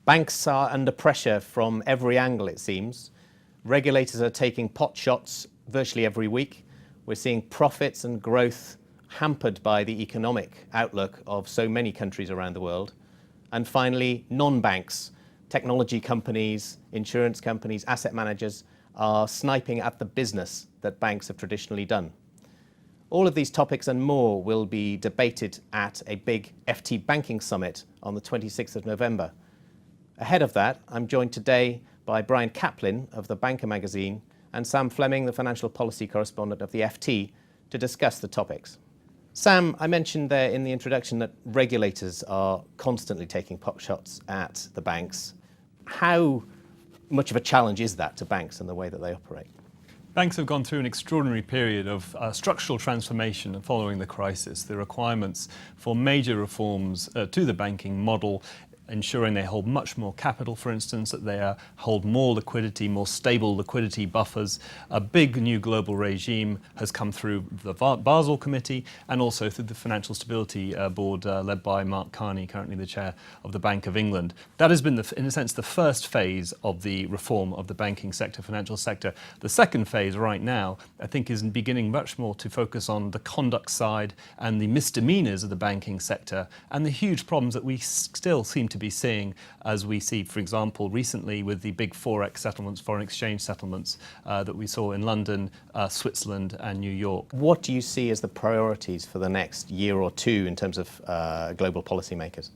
Banks are under pressure from every angle, it seems. Regulators are taking pot shots virtually every week. We're seeing profits and growth hampered by the economic outlook of so many countries around the world. And finally, non-banks, technology companies, insurance companies, asset managers are sniping at the business that banks have traditionally done. All of these topics and more will be debated at a big FT Banking Summit on the 26th of November. Ahead of that, I'm joined today by Brian Caplen of the Banker magazine and Sam Fleming, the financial policy correspondent of the FT, to discuss the topics. Sam, I mentioned there in the introduction that regulators are constantly taking pot shots at the banks. How much of a challenge is that to banks and the way that they operate? Banks have gone through an extraordinary period of structural transformation following the crisis. The requirements for major reforms to the banking model, ensuring they hold much more capital, for instance, that they hold more liquidity, more stable liquidity buffers. A big new global regime has come through the Basel Committee and also through the Financial Stability Board led by Mark Carney, currently the chair of the Bank of England. That has been, in a sense, the first phase of the reform of the banking sector, financial sector. The second phase right now, I think, is beginning much more to focus on the conduct side and the misdemeanors of the banking sector and the huge problems that we still seem to be seeing, as we see, for example, recently with the big Forex settlements, foreign exchange settlements that we saw in London, Switzerland and New York. What do you see as the priorities for the next year or two in terms of global policymakers?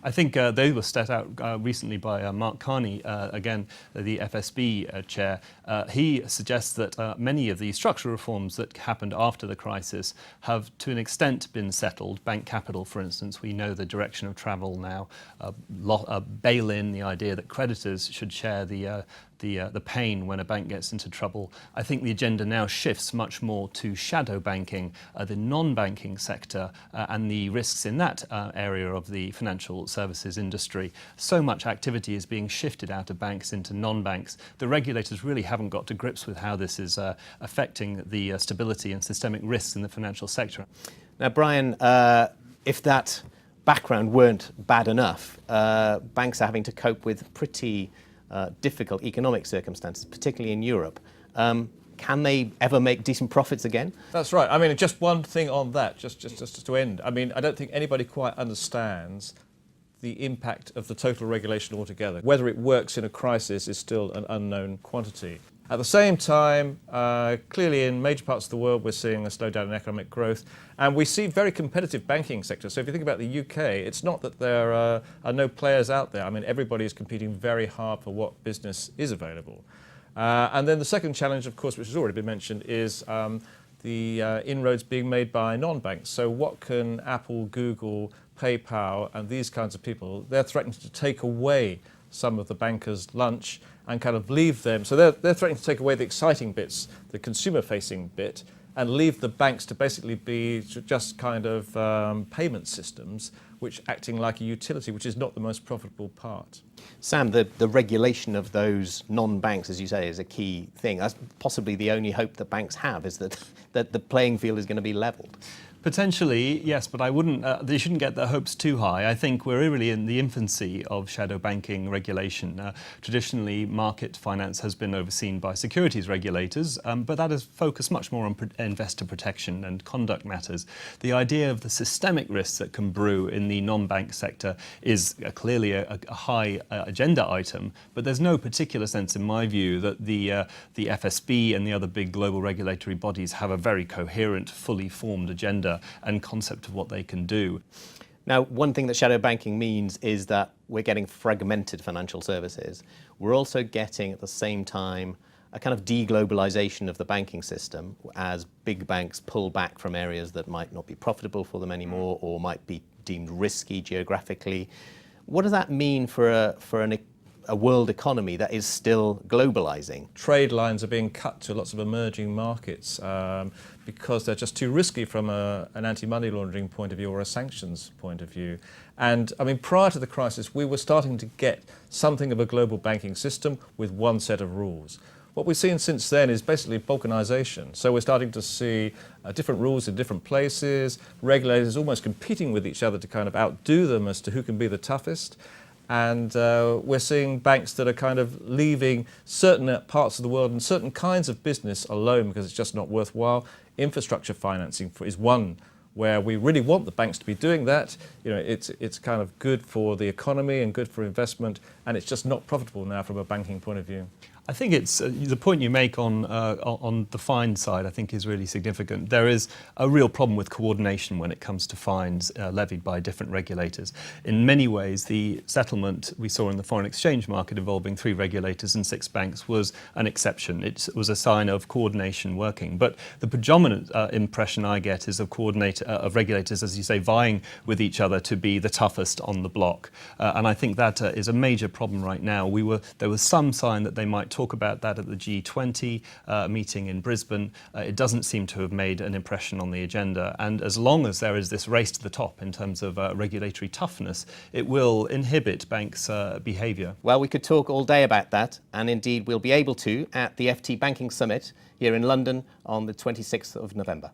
I think they were set out recently by Mark Carney, again, the FSB chair. He suggests that many of the structural reforms that happened after the crisis have, to an extent, been settled. Bank capital, for instance, we know the direction of travel now. Bail-in, the idea that creditors should share the pain when a bank gets into trouble. I think the agenda now shifts much more to shadow banking, the non-banking sector, and the risks in that area of the financial services industry. So much activity is being shifted out of banks into non-banks. The regulators really haven't got to grips with how this is affecting the stability and systemic risks in the financial sector. Now, Brian, if that background weren't bad enough, banks are having to cope with pretty difficult economic circumstances, particularly in Europe. Can they ever make decent profits again? That's right. I mean, just one thing on that, just to end. I mean, I don't think anybody quite understands the impact of the total regulation altogether. Whether it works in a crisis is still an unknown quantity. At the same time, clearly in major parts of the world, we're seeing a slowdown in economic growth, and we see very competitive banking sectors. So if you think about the UK, it's not that there are no players out there. I mean, everybody is competing very hard for what business is available. And then the second challenge, of course, which has already been mentioned, is the inroads being made by non-banks. So what can Apple, Google, PayPal, and these kinds of people, they're threatening to take away some of the bankers' lunch and kind of leave them. So they're threatening to take away the exciting bits, the consumer-facing bit, and leave the banks to basically be just kind of payment systems, which acting like a utility, which is not the most profitable part. Sam, the regulation of those non-banks, as you say, is a key thing. That's possibly the only hope that banks have, is that the playing field is going to be levelled. Potentially, yes, but I wouldn't. They shouldn't get their hopes too high. I think we're really in the infancy of shadow banking regulation. Traditionally, market finance has been overseen by securities regulators, but that has focused much more on investor protection and conduct matters. The idea of the systemic risks that can brew in the non-bank sector is clearly a high agenda item, but there's no particular sense, in my view, that the FSB and the other big global regulatory bodies have a very coherent, fully formed agenda and concept of what they can do. Now, one thing that shadow banking means is that we're getting fragmented financial services. We're also getting, at the same time, a kind of deglobalization of the banking system as big banks pull back from areas that might not be profitable for them anymore or might be deemed risky geographically. What does that mean for a world economy that is still globalizing? Trade lines are being cut to lots of emerging markets because they're just too risky from an anti-money laundering point of view or a sanctions point of view. And I mean, prior to the crisis, we were starting to get something of a global banking system with one set of rules. What we've seen since then is basically balkanization. So we're starting to see different rules in different places, regulators almost competing with each other to kind of outdo them as to who can be the toughest. And we're seeing banks that are kind of leaving certain parts of the world and certain kinds of business alone because it's just not worthwhile. Infrastructure financing is one where we really want the banks to be doing that. You know, it's kind of good for the economy and good for investment, and it's just not profitable now from a banking point of view. I think it's the point you make on the fine side, I think, is really significant. There is a real problem with coordination when it comes to fines levied by different regulators. In many ways, the settlement we saw in the foreign exchange market involving 3 regulators and 6 banks was an exception. It was a sign of coordination working. But the predominant impression I get is of regulators, as you say, vying with each other to be the toughest on the block. And I think that is a major problem right now. There was some sign that they might talk about that at the G20 meeting in Brisbane. It doesn't seem to have made an impression on the agenda. And as long as there is this race to the top in terms of regulatory toughness, it will inhibit banks' behaviour. Well, we could talk all day about that, and indeed we'll be able to at the FT Banking Summit here in London on the 26th of November.